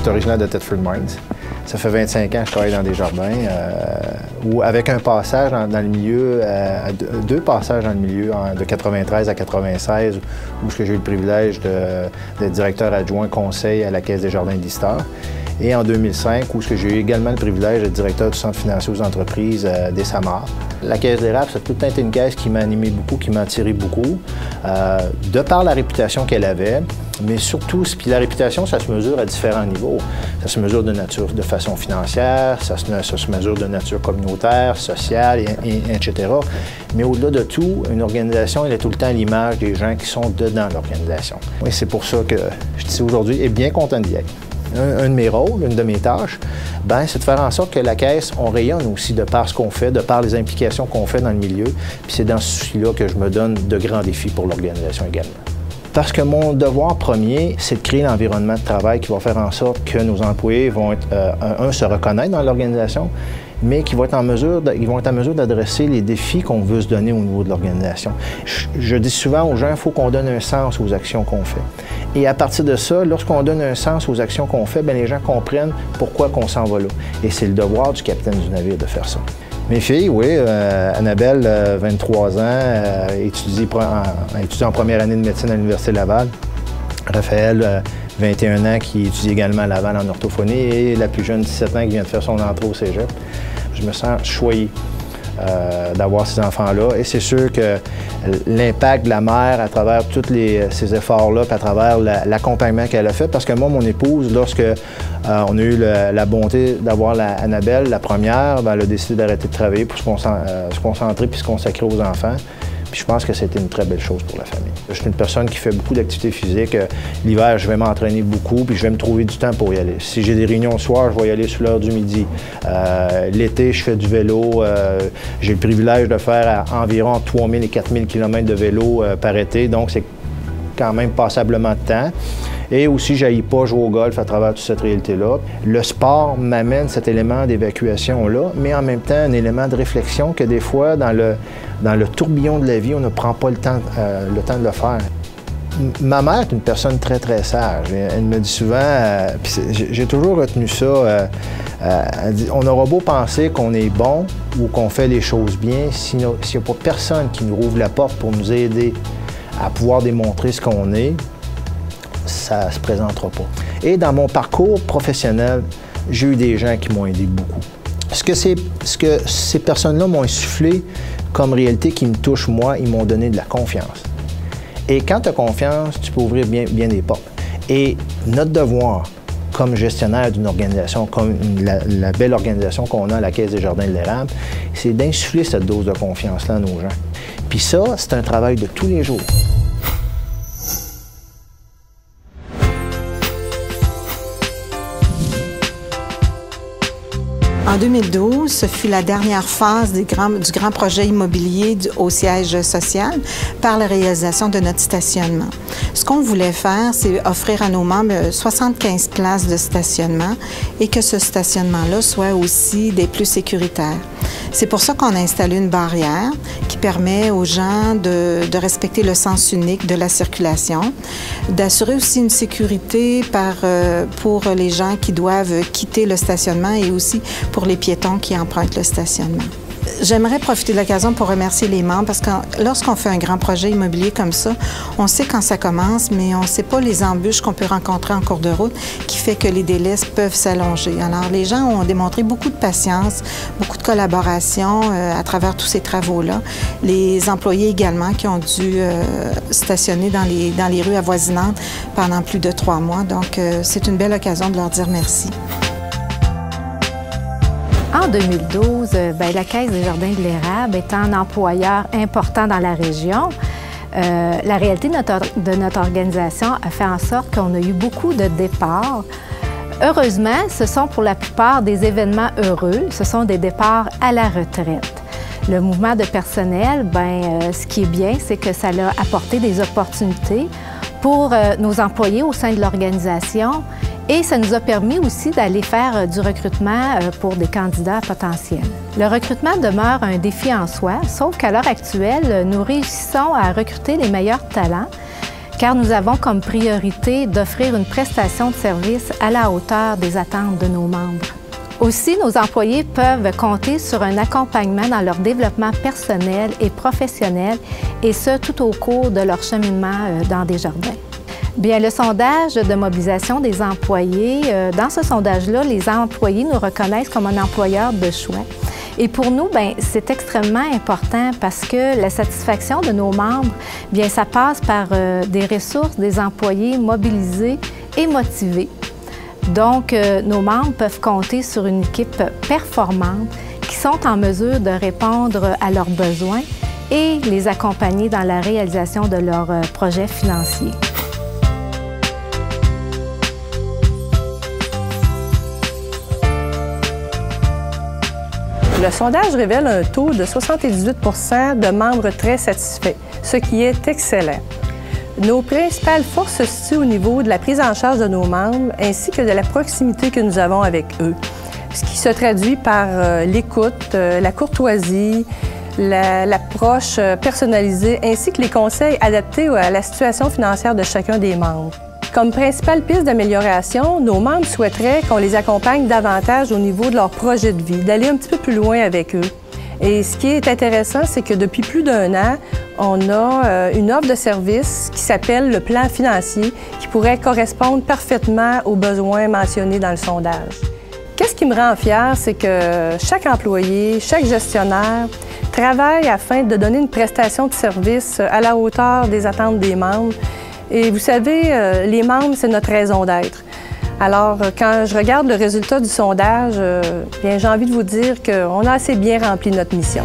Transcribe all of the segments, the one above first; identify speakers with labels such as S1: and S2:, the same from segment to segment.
S1: suis originaire de Thetford Mines. Ça fait 25 ans que je travaille dans des jardins, avec un passage dans le milieu, deux passages dans le milieu, de 93 à 96, où j'ai eu le privilège d'être directeur adjoint conseil à la Caisse des jardins d'Easter. Et en 2005, où j'ai eu également le privilège d'être directeur du Centre financier aux entreprises des Samars. La Caisse d'érable, ça a tout le temps été une caisse qui m'a animé beaucoup, qui m'a attiré beaucoup, de par la réputation qu'elle avait, mais surtout, puis la réputation, ça se mesure à différents niveaux. Ça se mesure de façon financière, ça se mesure de nature communautaire, sociale, etc. Mais au-delà de tout, une organisation, elle est tout le temps à l'image des gens qui sont dedans l'organisation. Et c'est pour ça que je dis aujourd'hui, et bien content d'y être. Un de mes rôles, une de mes tâches, c'est de faire en sorte que la Caisse, on rayonne aussi de par ce qu'on fait, de par les implications qu'on fait dans le milieu. Puis c'est dans ce souci-là que je me donne de grands défis pour l'organisation également. Parce que mon devoir premier, c'est de créer l'environnement de travail qui va faire en sorte que nos employés vont être, se reconnaître dans l'organisation, mais qu'ils vont être en mesure d'adresser les défis qu'on veut se donner au niveau de l'organisation. Je dis souvent aux gens, il faut qu'on donne un sens aux actions qu'on fait. Et à partir de ça, lorsqu'on donne un sens aux actions qu'on fait, les gens comprennent pourquoi qu'on s'en va là. Et c'est le devoir du capitaine du navire de faire ça. Mes filles, oui, Annabelle, 23 ans, étudie en première année de médecine à l'Université Laval. Raphaël, 21 ans, qui étudie également à Laval en orthophonie, et la plus jeune, 17 ans, qui vient de faire son entrée au cégep. Je me sens choyé d'avoir ces enfants-là. Et c'est sûr que l'impact de la mère à travers tous ces efforts-là, puis à travers l'accompagnement qu'elle a fait, parce que moi, mon épouse, lorsque on a eu la bonté d'avoir Annabelle, la première, elle a décidé d'arrêter de travailler pour se concentrer puis se consacrer aux enfants. Puis je pense que c'était une très belle chose pour la famille. Je suis une personne qui fait beaucoup d'activités physiques. L'hiver, je vais m'entraîner beaucoup, puis je vais me trouver du temps pour y aller. Si j'ai des réunions le soir, je vais y aller sur l'heure du midi. L'été, je fais du vélo. J'ai le privilège de faire environ 3000 et 4000 km de vélo par été, donc c'est quand même passablement de temps. Et aussi, je n'haïs pas jouer au golf à travers toute cette réalité-là. Le sport m'amène cet élément d'évacuation-là, mais en même temps, un élément de réflexion que des fois, dans le tourbillon de la vie, on ne prend pas le temps de le faire. Ma mère est une personne très, très sage. Elle me dit souvent, j'ai toujours retenu ça, elle dit, on aura beau penser qu'on est bon ou qu'on fait les choses bien, s'il n'y a pas personne qui nous ouvre la porte pour nous aider à pouvoir démontrer ce qu'on est, ça ne se présentera pas. Et dans mon parcours professionnel, j'ai eu des gens qui m'ont aidé beaucoup. Ce que ces personnes-là m'ont insufflé comme réalité qui me touche, moi, ils m'ont donné de la confiance. Et quand tu as confiance, tu peux ouvrir bien des portes. Et notre devoir, comme gestionnaire d'une organisation, comme la belle organisation qu'on a à la Caisse des jardins de l'érable, c'est d'insuffler cette dose de confiance-là à nos gens. Puis ça, c'est un travail de tous les jours.
S2: En 2012, ce fut la dernière phase du grand projet immobilier au siège social par la réalisation de notre stationnement. Ce qu'on voulait faire, c'est offrir à nos membres 75 places de stationnement et que ce stationnement-là soit aussi des plus sécuritaires. C'est pour ça qu'on a installé une barrière qui permet aux gens de respecter le sens unique de la circulation, d'assurer aussi une sécurité pour les gens qui doivent quitter le stationnement et aussi pour les piétons qui empruntent le stationnement. J'aimerais profiter de l'occasion pour remercier les membres parce que lorsqu'on fait un grand projet immobilier comme ça, on sait quand ça commence, mais on ne sait pas les embûches qu'on peut rencontrer en cours de route qui fait que les délais peuvent s'allonger. Alors, les gens ont démontré beaucoup de patience, beaucoup de collaboration à travers tous ces travaux-là. Les employés également qui ont dû stationner dans les rues avoisinantes pendant plus de 3 mois. Donc, c'est une belle occasion de leur dire merci.
S3: En 2012, la Caisse des jardins de l'érable étant un employeur important dans la région, la réalité de notre organisation a fait en sorte qu'on a eu beaucoup de départs. Heureusement, ce sont pour la plupart des événements heureux, ce sont des départs à la retraite. Le mouvement de personnel, ce qui est bien, c'est que ça a apporté des opportunités pour nos employés au sein de l'organisation. Et ça nous a permis aussi d'aller faire du recrutement pour des candidats potentiels. Le recrutement demeure un défi en soi, sauf qu'à l'heure actuelle, nous réussissons à recruter les meilleurs talents car nous avons comme priorité d'offrir une prestation de service à la hauteur des attentes de nos membres. Aussi, nos employés peuvent compter sur un accompagnement dans leur développement personnel et professionnel, et ce, tout au cours de leur cheminement dans Desjardins. Bien, le sondage de mobilisation des employés, dans ce sondage-là, les employés nous reconnaissent comme un employeur de choix. Et pour nous, bien, c'est extrêmement important parce que la satisfaction de nos membres, bien, ça passe par des ressources, des employés mobilisés et motivés. Donc, nos membres peuvent compter sur une équipe performante qui sont en mesure de répondre à leurs besoins et les accompagner dans la réalisation de leurs projets financiers.
S4: Le sondage révèle un taux de 78 % de membres très satisfaits, ce qui est excellent. Nos principales forces se situent au niveau de la prise en charge de nos membres ainsi que de la proximité que nous avons avec eux, ce qui se traduit par l'écoute, la courtoisie, l'approche personnalisée ainsi que les conseils adaptés à la situation financière de chacun des membres. Comme principale piste d'amélioration, nos membres souhaiteraient qu'on les accompagne davantage au niveau de leur projet de vie, d'aller un petit peu plus loin avec eux. Et ce qui est intéressant, c'est que depuis plus d'1 an, on a une offre de service qui s'appelle le plan financier, qui pourrait correspondre parfaitement aux besoins mentionnés dans le sondage. Qu'est-ce qui me rend fière, c'est que chaque employé, chaque gestionnaire travaille afin de donner une prestation de service à la hauteur des attentes des membres. Et vous savez, les membres, c'est notre raison d'être. Alors, quand je regarde le résultat du sondage, bien, j'ai envie de vous dire qu'on a assez bien rempli notre mission.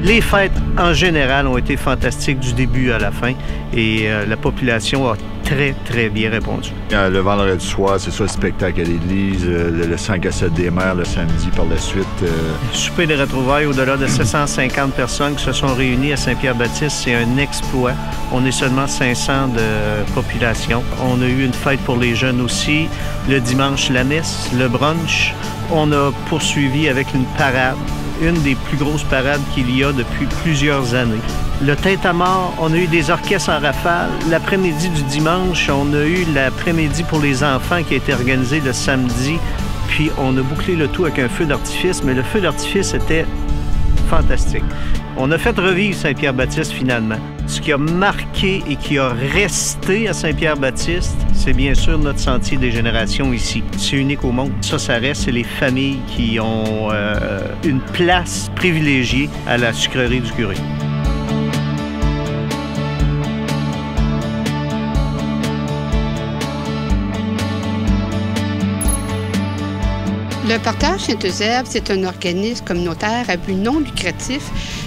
S5: Les fêtes, en général, ont été fantastiques du début à la fin et la population a très, très bien répondu.
S6: Le vendredi soir, c'est ça, le spectacle à l'église, le 5 à 7 des mères le samedi par la suite.
S5: Souper de retrouvailles, au-delà de 750 personnes qui se sont réunies à Saint-Pierre-Baptiste, c'est un exploit. On est seulement 500 de population. On a eu une fête pour les jeunes aussi. Le dimanche, la messe, le brunch. On a poursuivi avec une parade. Une des plus grosses parades qu'il y a depuis plusieurs années. Le Tintamarre, on a eu des orchestres en rafale. L'après-midi du dimanche, on a eu l'après-midi pour les enfants qui a été organisé le samedi. Puis on a bouclé le tout avec un feu d'artifice, mais le feu d'artifice était fantastique. On a fait revivre Saint-Pierre-Baptiste finalement. Ce qui a marqué et qui a resté à Saint-Pierre-Baptiste, c'est bien sûr notre sentier des générations ici. C'est unique au monde. Ça reste, c'est les familles qui ont une place privilégiée à la sucrerie du curé.
S7: Le Partage Saint-Eusèbe, c'est un organisme communautaire à but non lucratif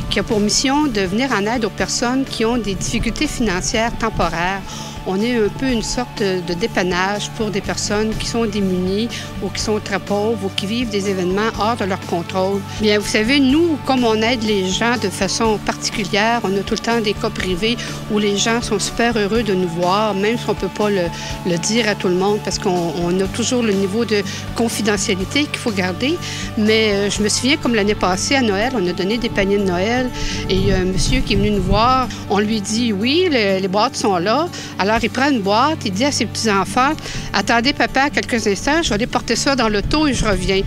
S7: qui a pour mission de venir en aide aux personnes qui ont des difficultés financières temporaires. On est un peu une sorte de dépannage pour des personnes qui sont démunies ou qui sont très pauvres ou qui vivent des événements hors de leur contrôle. Bien, vous savez, nous, comme on aide les gens de façon particulière, on a tout le temps des cas privés où les gens sont super heureux de nous voir, même si on ne peut pas le dire à tout le monde parce qu'on a toujours le niveau de confidentialité qu'il faut garder. Mais je me souviens, comme l'année passée, à Noël, on a donné des paniers de Noël et il y a un monsieur qui est venu nous voir. On lui dit, oui, les boîtes sont là. Alors, il prend une boîte, il dit à ses petits-enfants, « Attendez, papa, quelques instants, je vais aller porter ça dans l'auto et je reviens. »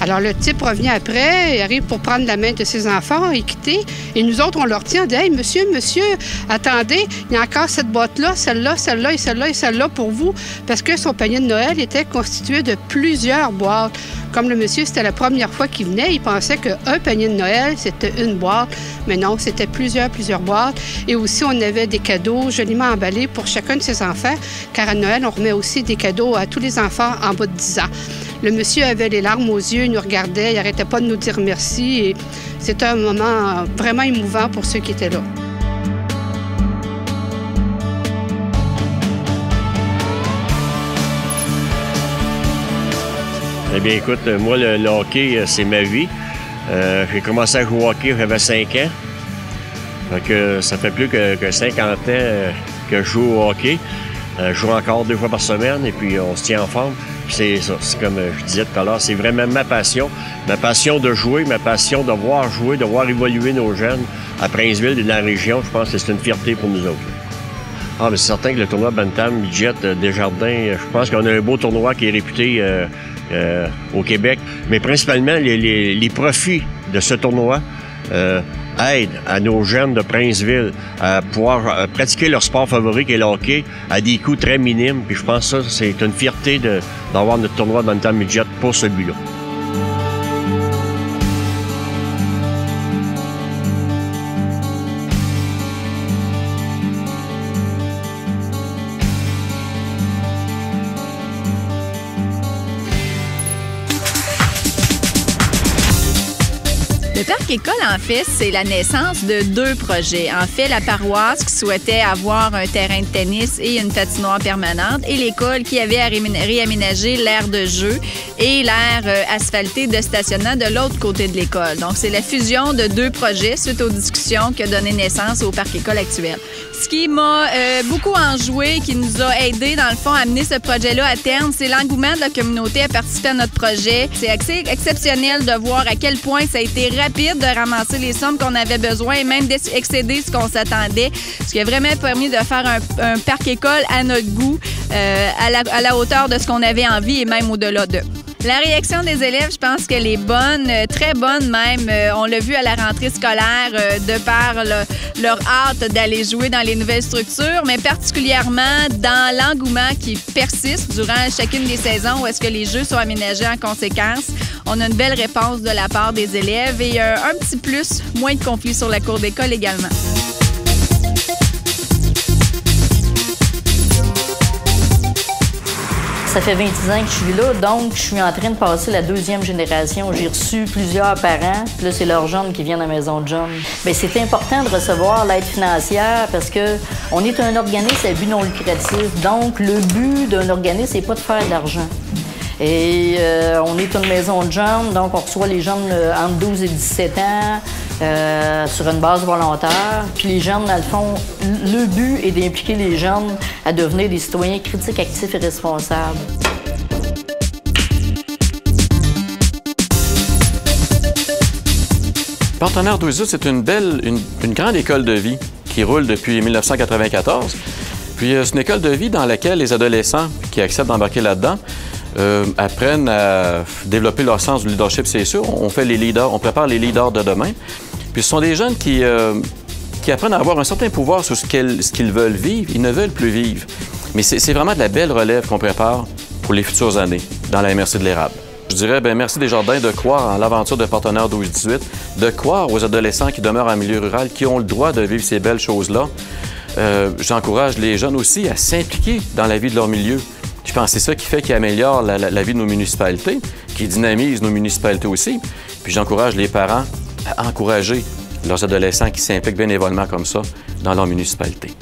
S7: Alors, le type revient après, il arrive pour prendre la main de ses enfants et quitter. Et nous autres, on leur tient, on dit, « Hey, monsieur, attendez, il y a encore cette boîte-là, celle-là, celle-là et celle-là et celle-là pour vous. » Parce que son panier de Noël était constitué de plusieurs boîtes. Comme le monsieur, c'était la première fois qu'il venait, il pensait qu'un panier de Noël, c'était une boîte. Mais non, c'était plusieurs boîtes. Et aussi, on avait des cadeaux joliment emballés pour chacun de ses enfants, car à Noël, on remet aussi des cadeaux à tous les enfants en bas de 10 ans. Le monsieur avait les larmes aux yeux, il nous regardait, il n'arrêtait pas de nous dire merci. Et c'était un moment vraiment émouvant pour ceux qui étaient là.
S8: Eh bien, écoute, moi, le hockey, c'est ma vie. J'ai commencé à jouer au hockey, j'avais 5 ans. Fait que ça fait plus que 50 ans que je joue au hockey. Je joue encore 2 fois par semaine et puis on se tient en forme. C'est ça, c'est comme je disais tout à l'heure, c'est vraiment ma passion de jouer, ma passion de voir jouer, de voir évoluer nos jeunes à Princeville et de la région. Je pense que c'est une fierté pour nous autres. Ah, mais c'est certain que le tournoi Bantam Midget Desjardins, je pense qu'on a un beau tournoi qui est réputé au Québec. Mais principalement, les profits de ce tournoi aident à nos jeunes de Princeville à pouvoir pratiquer leur sport favori, qui est le hockey, à des coûts très minimes. Puis je pense que ça, c'est une fierté d'avoir notre tournoi Bantam Midget pour ce but-là.
S9: Le Parc École, en fait, c'est la naissance de 2 projets. En fait, la paroisse qui souhaitait avoir un terrain de tennis et une patinoire permanente et l'école qui avait à réaménager l'aire de jeu et l'aire asphaltée de stationnement de l'autre côté de l'école. Donc, c'est la fusion de 2 projets suite aux discussions qui a donné naissance au Parc École actuel. Ce qui m'a beaucoup enjoué, qui nous a aidé, dans le fond, à mener ce projet-là à terme, c'est l'engouement de la communauté à participer à notre projet. C'est assez exceptionnel de voir à quel point ça a été rapide de ramasser les sommes qu'on avait besoin et même d'excéder ce qu'on s'attendait. Ce qui a vraiment permis de faire un parc-école à notre goût, à la hauteur de ce qu'on avait envie et même au-delà de. La réaction des élèves, je pense qu'elle est bonne, très bonne même. On l'a vu à la rentrée scolaire de par leur hâte d'aller jouer dans les nouvelles structures, mais particulièrement dans l'engouement qui persiste durant chacune des saisons où est-ce que les jeux sont aménagés en conséquence. On a une belle réponse de la part des élèves et un petit plus, moins de conflits sur la cour d'école également.
S10: Ça fait 26 ans que je suis là, donc je suis en train de passer la 2e génération. J'ai reçu plusieurs parents, puis là, c'est leurs jeunes qui viennent à la maison de jeunes. Bien, c'est important de recevoir l'aide financière parce qu'on est un organisme à but non lucratif. Donc, le but d'un organisme, c'est pas de faire de l'argent. Et on est une maison de jeunes, donc on reçoit les jeunes entre 12 et 17 ans sur une base volontaire. Puis les jeunes, dans le fond, le but est d'impliquer les jeunes à devenir des citoyens critiques, actifs et responsables.
S11: Partenaire 12 août, c'est une grande école de vie qui roule depuis 1994. Puis c'est une école de vie dans laquelle les adolescents qui acceptent d'embarquer là-dedans apprennent à développer leur sens du leadership, c'est sûr. On fait les leaders, on prépare les leaders de demain. Puis ce sont des jeunes qui apprennent à avoir un certain pouvoir sur ce qu'ils veulent vivre. Ils ne veulent plus vivre. Mais c'est vraiment de la belle relève qu'on prépare pour les futures années dans la MRC de l'Érable. Je dirais, merci Desjardins de croire en l'aventure de Partenaire 12-18, de croire aux adolescents qui demeurent en milieu rural, qui ont le droit de vivre ces belles choses-là. J'encourage les jeunes aussi à s'impliquer dans la vie de leur milieu. Je pense que c'est ça qui fait qu'ils améliorent la vie de nos municipalités, qui dynamise nos municipalités aussi. Puis j'encourage les parents à encourager leurs adolescents qui s'impliquent bénévolement comme ça dans leur municipalité.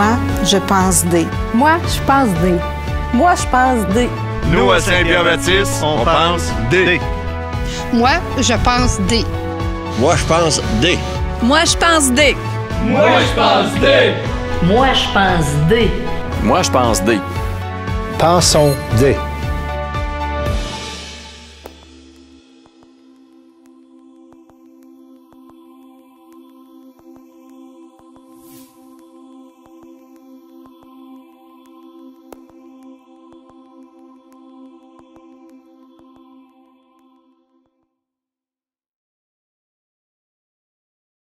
S2: Moi, je pense D.
S3: Moi, je pense D.
S4: Moi, je pense D.
S6: Nous, à Saint-Pierre-Baptiste, on pense D.
S7: Moi, je pense D.
S8: Moi, je pense D.
S9: Moi, je pense D.
S12: Moi, je pense D.
S10: Moi, je pense D.
S11: Moi, je pense D.
S1: Pensons D.